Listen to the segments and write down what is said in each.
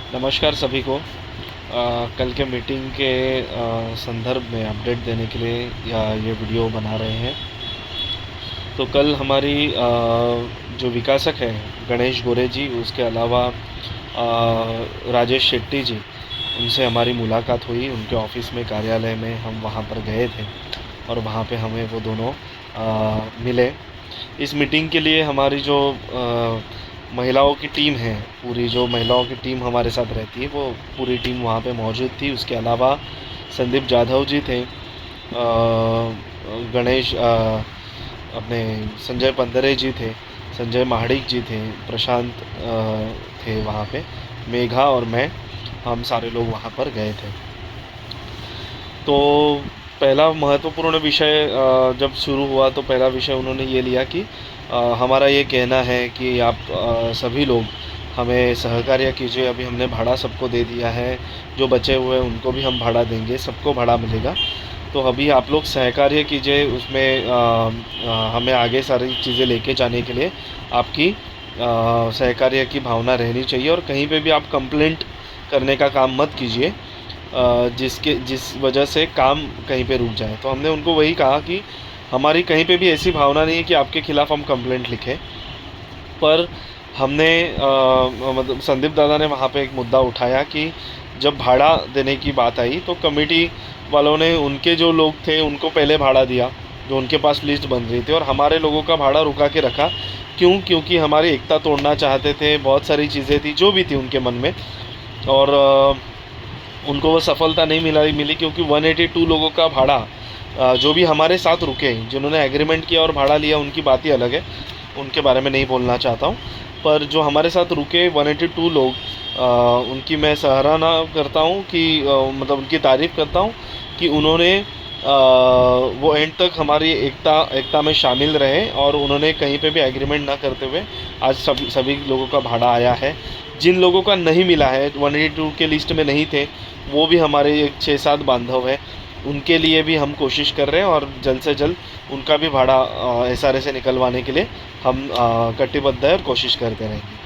नमस्कार सभी को। कल के मीटिंग के संदर्भ में अपडेट देने के लिए ये वीडियो बना रहे हैं। तो कल हमारी जो विकासक है गणेश गोरे जी, उसके अलावा राजेश शेट्टी जी, उनसे हमारी मुलाकात हुई। उनके ऑफिस में, कार्यालय में हम वहाँ पर गए थे और वहाँ पे हमें वो दोनों मिले। इस मीटिंग के लिए हमारी जो महिलाओं की टीम है, पूरी जो महिलाओं की टीम हमारे साथ रहती है, वो पूरी टीम वहाँ पे मौजूद थी। उसके अलावा संदीप जाधव जी थे, गणेश अपने संजय पंदरे जी थे, संजय महाडिक जी थे, प्रशांत थे वहाँ पे, मेघा और मैं, हम सारे लोग वहाँ पर गए थे। तो पहला महत्वपूर्ण विषय जब शुरू हुआ तो पहला विषय उन्होंने ये लिया कि हमारा ये कहना है कि आप सभी लोग हमें सहकार्य कीजिए। अभी हमने भाड़ा सबको दे दिया है, जो बचे हुए हैं उनको भी हम भाड़ा देंगे, सबको भाड़ा मिलेगा। तो अभी आप लोग सहकार्य कीजिए, उसमें हमें आगे सारी चीज़ें लेके जाने के लिए आपकी सहकार्य की भावना रहनी चाहिए। और कहीं पे भी आप कंप्लेंट करने का काम मत कीजिए जिस वजह से काम कहीं पे रुक जाए। तो हमने उनको वही कहा कि हमारी कहीं पे भी ऐसी भावना नहीं है कि आपके ख़िलाफ़ हम कंप्लेंट लिखें। पर हमने मतलब संदीप दादा ने वहाँ पे एक मुद्दा उठाया कि जब भाड़ा देने की बात आई तो कमेटी वालों ने उनके जो लोग थे उनको पहले भाड़ा दिया, जो उनके पास लिस्ट बन रही थी, और हमारे लोगों का भाड़ा रुका के रखा। क्योंकि हमारी एकता तोड़ना चाहते थे, बहुत सारी चीज़ें थी जो भी थी उनके मन में, और उनको वो सफलता नहीं मिली क्योंकि 182 लोगों का भाड़ा, जो भी हमारे साथ रुके, जिन्होंने एग्रीमेंट किया और भाड़ा लिया, उनकी बात ही अलग है, उनके बारे में नहीं बोलना चाहता हूँ। पर जो हमारे साथ रुके 182 लोग, उनकी मैं सराहना करता हूँ कि मतलब उनकी तारीफ़ करता हूँ कि उन्होंने वो एंड तक हमारी एकता में शामिल रहे और उन्होंने कहीं पे भी एग्रीमेंट ना करते हुए आज सभी लोगों का भाड़ा आया है। जिन लोगों का नहीं मिला है, 182 के लिस्ट में नहीं थे, वो भी हमारे 6-7 बांधव हैं, उनके लिए भी हम कोशिश कर रहे हैं और जल्द से जल्द उनका भी भाड़ा SRA से निकलवाने के लिए हम कटिबद्ध है और कोशिश करते रहेंगे।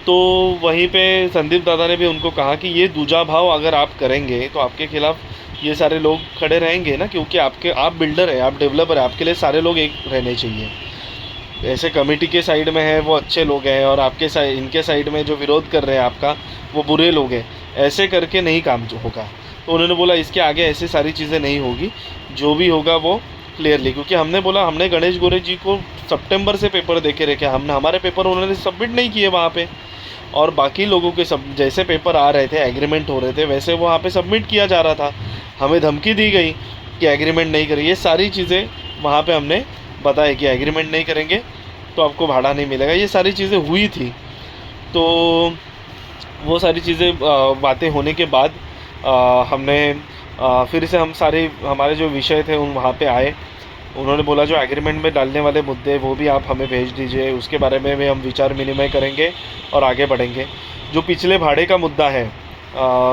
तो वहीं पे संदीप दादा ने भी उनको कहा कि ये दूजा भाव अगर आप करेंगे तो आपके खिलाफ़ ये सारे लोग खड़े रहेंगे ना, क्योंकि आप बिल्डर है, आप डेवलपर है, आपके लिए सारे लोग एक रहने चाहिए। ऐसे कमेटी के साइड में है वो अच्छे लोग हैं और इनके साइड में जो विरोध कर रहे हैं आपका, वो बुरे लोग हैं। ऐसे करके नहीं काम जो होगा। तो उन्होंने बोला इसके आगे ऐसी सारी चीज़ें नहीं होगी, जो भी होगा वो क्लियरली, क्योंकि हमने बोला हमने गणेश गोरे जी को सितंबर से पेपर दे के रखे, हमने हमारे पेपर उन्होंने सबमिट नहीं किए वहाँ पे, और बाकी लोगों के सब जैसे पेपर आ रहे थे, एग्रीमेंट हो रहे थे, वैसे वहाँ पे सबमिट किया जा रहा था। हमें धमकी दी गई कि एग्रीमेंट नहीं करिए। ये सारी चीज़ें वहाँ पे हमने बताया कि एग्रीमेंट नहीं करेंगे तो आपको भाड़ा नहीं मिलेगा। ये सारी चीज़ें हुई थी। तो वो सारी चीज़ें बातें होने के बाद हमने फिर से हम सारे हमारे जो विषय थे उन वहाँ पे आए। उन्होंने बोला जो एग्रीमेंट में डालने वाले मुद्दे वो भी आप हमें भेज दीजिए, उसके बारे में भी हम विचार विनिमय करेंगे और आगे बढ़ेंगे। जो पिछले भाड़े का मुद्दा है,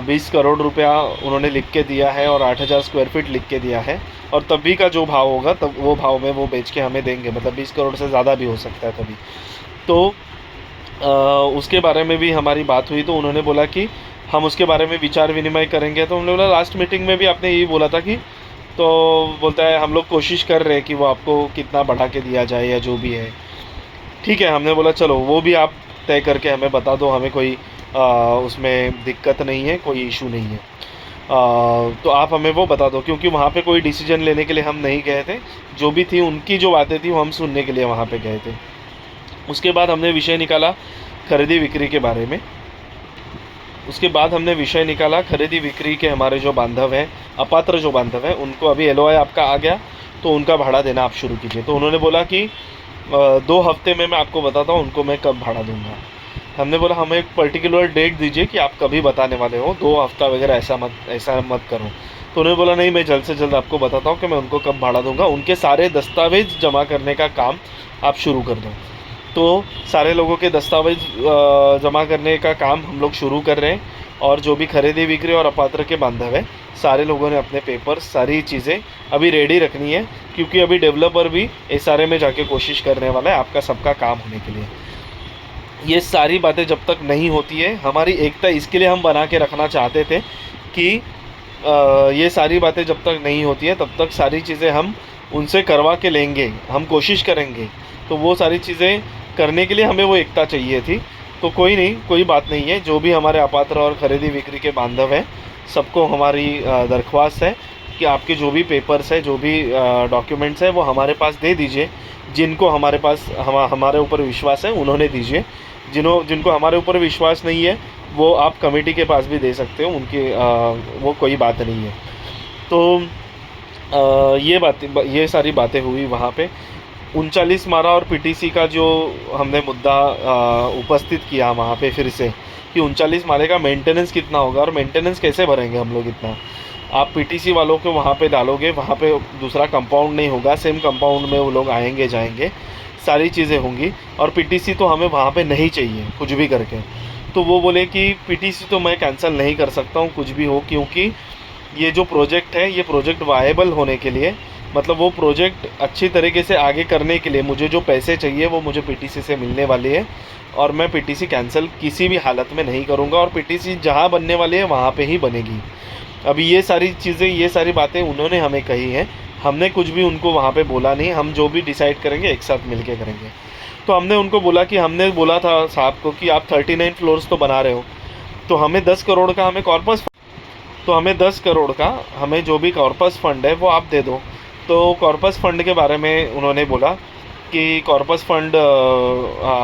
20 करोड़ रुपया उन्होंने लिख के दिया है और 8,000 स्क्वायर फीट लिख के दिया है, और तभी का जो भाव होगा तब वो भाव में वो बेच के हमें देंगे, मतलब 20 करोड़ से ज़्यादा भी हो सकता है तभी। तो उसके बारे में भी हमारी बात हुई। तो उन्होंने बोला कि हम उसके बारे में विचार विनिमय करेंगे। तो हमने बोला लास्ट मीटिंग में भी आपने यही बोला था कि, तो बोलता है हम लोग कोशिश कर रहे हैं कि वो आपको कितना बढ़ा के दिया जाए या जो भी है। ठीक है, हमने बोला चलो वो भी आप तय करके हमें बता दो, हमें कोई उसमें दिक्कत नहीं है, कोई इशू नहीं है। तो आप हमें वो बता दो, क्योंकि वहाँ पे कोई डिसीजन लेने के लिए हम नहीं गए थे, जो भी थी उनकी जो बातें थी वो हम सुनने के लिए वहाँ पे गए थे। उसके बाद हमने विषय निकाला खरीदी बिक्री के बारे में। उसके बाद हमने विषय निकाला खरीदी बिक्री के हमारे जो बांधव हैं, अपात्र जो बांधव हैं, उनको अभी LOI आपका आ गया तो उनका भाड़ा देना आप शुरू कीजिए। तो उन्होंने बोला कि 2 हफ्ते में मैं आपको बताता हूँ उनको मैं कब भाड़ा दूंगा। हमने बोला हमें एक पर्टिकुलर डेट दीजिए कि आप कभी बताने वाले हो, 2 हफ्ता वगैरह ऐसा मत करो। तो उन्होंने बोला नहीं, मैं जल्द से जल्द आपको बताता हूँ कि मैं उनको कब भाड़ा दूंगा, उनके सारे दस्तावेज़ जमा करने का काम आप शुरू कर दो। तो सारे लोगों के दस्तावेज़ जमा करने का काम हम लोग शुरू कर रहे हैं, और जो भी खरीदी बिक्री और अपात्र के बांधव है, सारे लोगों ने अपने पेपर, सारी चीज़ें अभी रेडी रखनी है, क्योंकि अभी डेवलपर भी SRA में जाके कोशिश करने वाला है आपका सबका काम होने के लिए। ये सारी बातें जब तक नहीं होती है, हमारी एकता इसके लिए हम बना के रखना चाहते थे कि ये सारी बातें जब तक नहीं होती है तब तक सारी चीज़ें हम उनसे करवा के लेंगे, हम कोशिश करेंगे। तो वो सारी चीज़ें करने के लिए हमें वो एकता चाहिए थी। तो कोई नहीं, कोई बात नहीं है। जो भी हमारे अपात्र और खरीदी बिक्री के बांधव हैं, सबको हमारी दरख्वास्त है कि आपके जो भी पेपर्स है, जो भी डॉक्यूमेंट्स है, वो हमारे पास दे दीजिए। जिनको हमारे पास हमारे ऊपर विश्वास है उन्होंने दीजिए। जिनको हमारे ऊपर विश्वास नहीं है वो आप कमेटी के पास भी दे सकते हो, उनकी वो कोई बात नहीं है। तो ये सारी बातें हुई वहाँ पे। 39 मारा और पीटीसी का जो हमने मुद्दा उपस्थित किया वहाँ पे फिर से कि 39 माले का मेंटेनेंस कितना होगा और मेंटेनेंस कैसे भरेंगे हम लोग इतना। आप पीटीसी वालों को वहाँ पे डालोगे, वहाँ पे दूसरा कंपाउंड नहीं होगा, सेम कंपाउंड में वो लोग आएंगे जाएंगे, सारी चीज़ें होंगी। और पीटीसी तो हमें वहाँ पे नहीं चाहिए कुछ भी करके। तो वो बोले कि पीटीसी तो मैं कैंसिल नहीं कर सकता हूँ कुछ भी हो, क्योंकि ये जो प्रोजेक्ट है, ये प्रोजेक्ट वायबल होने के लिए, मतलब वो प्रोजेक्ट अच्छी तरीके से आगे करने के लिए मुझे जो पैसे चाहिए वो मुझे पीटीसी से मिलने वाली है। और मैं पीटीसी कैंसिल किसी भी हालत में नहीं करूँगा, और पीटीसी जहाँ बनने वाली है वहाँ पे ही बनेगी। अभी ये सारी चीज़ें, ये सारी बातें उन्होंने हमें कही हैं, हमने कुछ भी उनको वहाँ पे बोला नहीं। हम जो भी डिसाइड करेंगे एक साथ मिल के करेंगे। तो हमने उनको बोला कि हमने बोला था साहब को कि आप 39 फ्लोर्स तो बना रहे हो, तो हमें 10 करोड़ का हमें कॉर्पस, तो हमें 10 करोड़ का हमें जो भी कॉर्पस फंड है वो आप दे दो। तो कॉर्पस फंड के बारे में उन्होंने बोला कि कॉर्पस फंड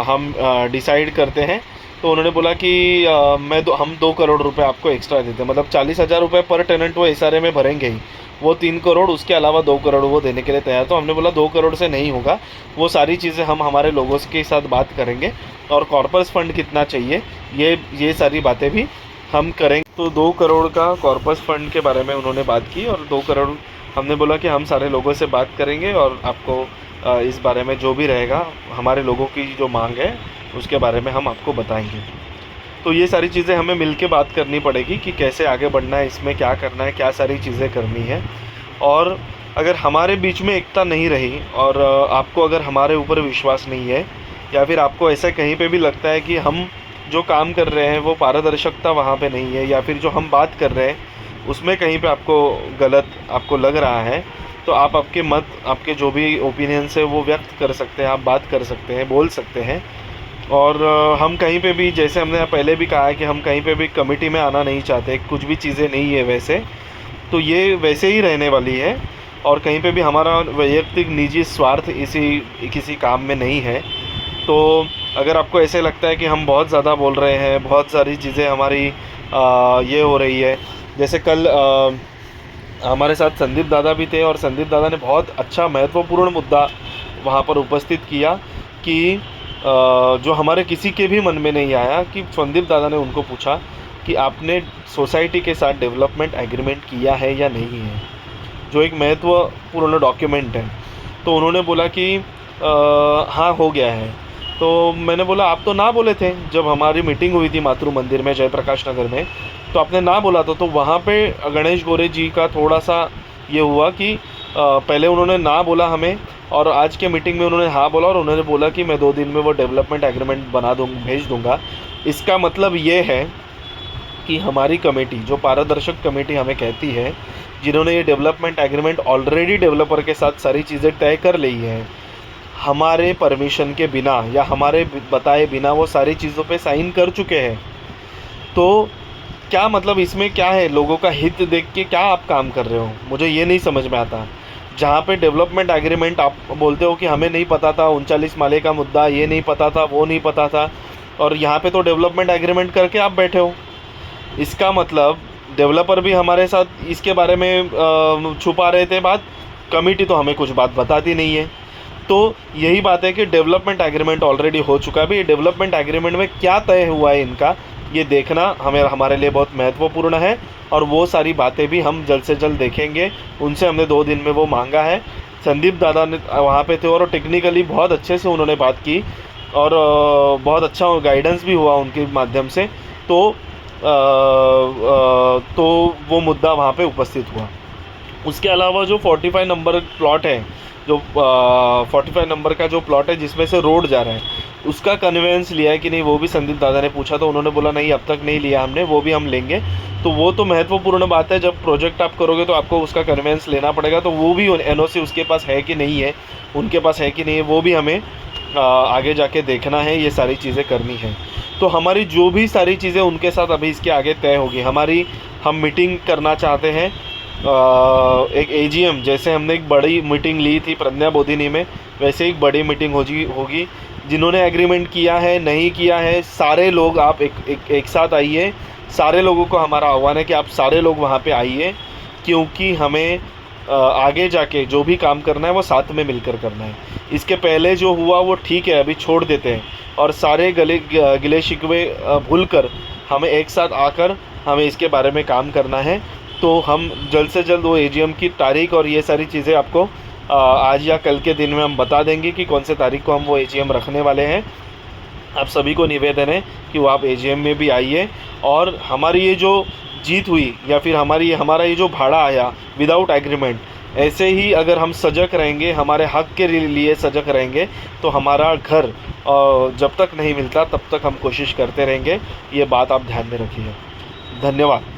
हम डिसाइड करते हैं। तो उन्होंने बोला कि हम 2 करोड़ रुपए आपको एक्स्ट्रा देते हैं, मतलब 40,000 रुपये पर टेनेंट वो एसआरए में भरेंगे ही। वो 3 करोड़, उसके अलावा 2 करोड़ वो देने के लिए तैयार। तो हमने बोला 2 करोड़ से नहीं होगा, वो सारी चीज़ें हम हमारे लोगों के साथ बात करेंगे, और कॉर्पस फंड कितना चाहिए ये सारी बातें भी हम करेंगे। तो 2 करोड़ का कॉर्पस फंड के बारे में उन्होंने बात की, और 2 करोड़ हमने बोला कि हम सारे लोगों से बात करेंगे और आपको इस बारे में जो भी रहेगा, हमारे लोगों की जो मांग है उसके बारे में हम आपको बताएंगे। तो ये सारी चीज़ें हमें मिल के बात करनी पड़ेगी कि कैसे आगे बढ़ना है, इसमें क्या करना है, क्या सारी चीज़ें करनी है। और अगर हमारे बीच में एकता नहीं रही, और आपको अगर हमारे ऊपर विश्वास नहीं है, या फिर आपको ऐसा कहीं पे भी लगता है कि हम जो काम कर रहे हैं वो पारदर्शिता वहाँ पे नहीं है, या फिर जो हम बात कर रहे हैं उसमें कहीं पे आपको गलत आपको लग रहा है, तो आप आपके मत, आपके जो भी ओपिनियंस है वो व्यक्त कर सकते हैं, आप बात कर सकते हैं, बोल सकते हैं। और हम कहीं पे भी, जैसे हमने पहले भी कहा है कि हम कहीं पे भी कमेटी में आना नहीं चाहते, कुछ भी चीज़ें नहीं है वैसे, तो ये वैसे ही रहने वाली है। और कहीं पे भी हमारा वैयक्तिक निजी स्वार्थ किसी काम में नहीं है। तो अगर आपको ऐसे लगता है कि हम बहुत ज़्यादा बोल रहे हैं, बहुत सारी चीज़ें हमारी ये हो रही है, जैसे कल हमारे साथ संदीप दादा भी थे, और संदीप दादा ने बहुत अच्छा महत्वपूर्ण मुद्दा वहाँ पर उपस्थित किया कि जो हमारे किसी के भी मन में नहीं आया, कि संदीप दादा ने उनको पूछा कि आपने सोसाइटी के साथ डेवलपमेंट एग्रीमेंट किया है या नहीं है, जो एक महत्वपूर्ण डॉक्यूमेंट है। तो उन्होंने बोला कि हाँ हो गया है। तो मैंने बोला आप तो ना बोले थे जब हमारी मीटिंग हुई थी मातृ मंदिर में जयप्रकाश नगर में, तो आपने ना बोला था। तो वहाँ पे गणेश गोरे जी का थोड़ा सा ये हुआ कि पहले उन्होंने ना बोला हमें, और आज के मीटिंग में उन्होंने हाँ बोला, और उन्होंने बोला कि मैं 2 दिन में वो डेवलपमेंट एग्रीमेंट भेज दूँगा। इसका मतलब ये है कि हमारी कमेटी, जो पारदर्शक कमेटी हमें कहती है, जिन्होंने ये डेवलपमेंट एग्रीमेंट ऑलरेडी डेवलपर के साथ सारी चीज़ें तय कर ली हैं, हमारे परमिशन के बिना या हमारे बताए बिना वो सारी चीज़ों पे साइन कर चुके हैं। तो क्या मतलब इसमें क्या है, लोगों का हित देख के क्या आप काम कर रहे हो, मुझे ये नहीं समझ में आता। जहाँ पे डेवलपमेंट एग्रीमेंट आप बोलते हो कि हमें नहीं पता था, 39 माले का मुद्दा, ये नहीं पता था, वो नहीं पता था, और यहाँ पे तो डेवलपमेंट एग्रीमेंट करके आप बैठे हो। इसका मतलब डेवलपर भी हमारे साथ इसके बारे में छुपा रहे थे बात, कमेटी तो हमें कुछ बात बताती नहीं है। तो यही बात है कि डेवलपमेंट एग्रीमेंट ऑलरेडी हो चुका है। अभी ये डेवलपमेंट एग्रीमेंट में क्या तय हुआ है इनका, ये देखना हमारे लिए बहुत महत्वपूर्ण है, और वो सारी बातें भी हम जल्द से जल्द देखेंगे। उनसे हमने 2 दिन में वो मांगा है। संदीप दादा ने वहाँ पे थे, और टेक्निकली बहुत अच्छे से उन्होंने बात की, और बहुत अच्छा गाइडेंस भी हुआ उनके माध्यम से। तो वो मुद्दा वहाँ पे उपस्थित हुआ। उसके अलावा जो 45 नंबर प्लॉट है, जो 45 नंबर का जो प्लॉट है जिसमें से रोड जा रहा है, उसका कन्वेंस लिया है कि नहीं, वो भी संदीप दादा ने पूछा, तो उन्होंने बोला नहीं अब तक नहीं लिया हमने, वो भी हम लेंगे। तो वो तो महत्वपूर्ण बात है, जब प्रोजेक्ट आप करोगे तो आपको उसका कन्वेंस लेना पड़ेगा, तो वो भी एनओसी उसके पास है कि नहीं है, उनके पास है कि नहीं है, वो भी हमें आगे जाके देखना है, ये सारी चीज़ें करनी है। तो हमारी जो भी सारी चीज़ें उनके साथ अभी इसके आगे तय होगी। हम मीटिंग करना चाहते हैं, एक एजीएम, जैसे हमने एक बड़ी मीटिंग ली थी प्रज्ञा बोधिनी में, वैसे एक बड़ी मीटिंग होगी। जिन्होंने एग्रीमेंट किया है, नहीं किया है, सारे लोग आप एक साथ आइए। सारे लोगों को हमारा आह्वान है कि आप सारे लोग वहाँ पे आइए, क्योंकि हमें आगे जाके जो भी काम करना है वो साथ में मिलकर करना है। इसके पहले जो हुआ वो ठीक है, अभी छोड़ देते हैं, और सारे गिले शिकवे भूलकर हमें एक साथ आकर हमें इसके बारे में काम करना है। तो हम जल्द से जल्द वो एजीएम की तारीख और ये सारी चीज़ें आपको आज या कल के दिन में हम बता देंगे कि कौन से तारीख को हम वो एजीएम रखने वाले हैं। आप सभी को निवेदन है कि वो आप एजीएम में भी आइए, और हमारी ये जो जीत हुई या फिर हमारा ये जो भाड़ा आया विदाउट एग्रीमेंट, ऐसे ही अगर हम सजग रहेंगे, हमारे हक के लिए सजग रहेंगे, तो हमारा घर जब तक नहीं मिलता तब तक हम कोशिश करते रहेंगे। ये बात आप ध्यान में रखिए। धन्यवाद।